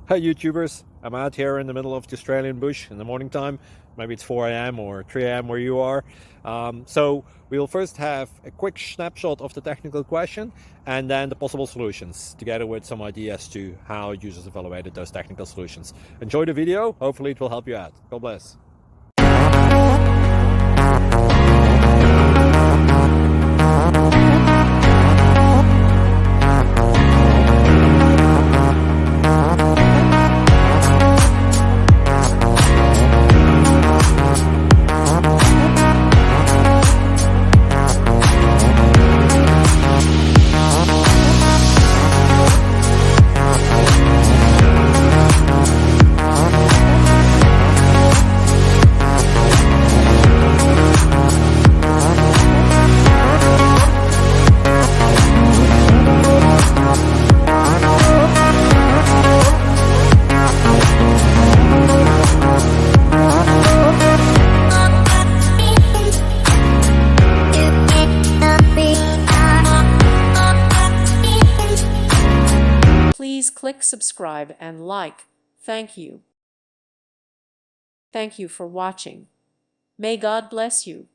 Hi YouTubers, I'm out here in the middle of the Australian bush in the morning time. Maybe it's 4 a.m. or 3 a.m. where you are. So we'll first have a quick snapshot of the technical question and then the possible solutions, together with some ideas to how users evaluated those technical solutions. Enjoy the video, hopefully it will help you out. God bless. Please click subscribe and like. Thank you. Thank you for watching. May God bless you.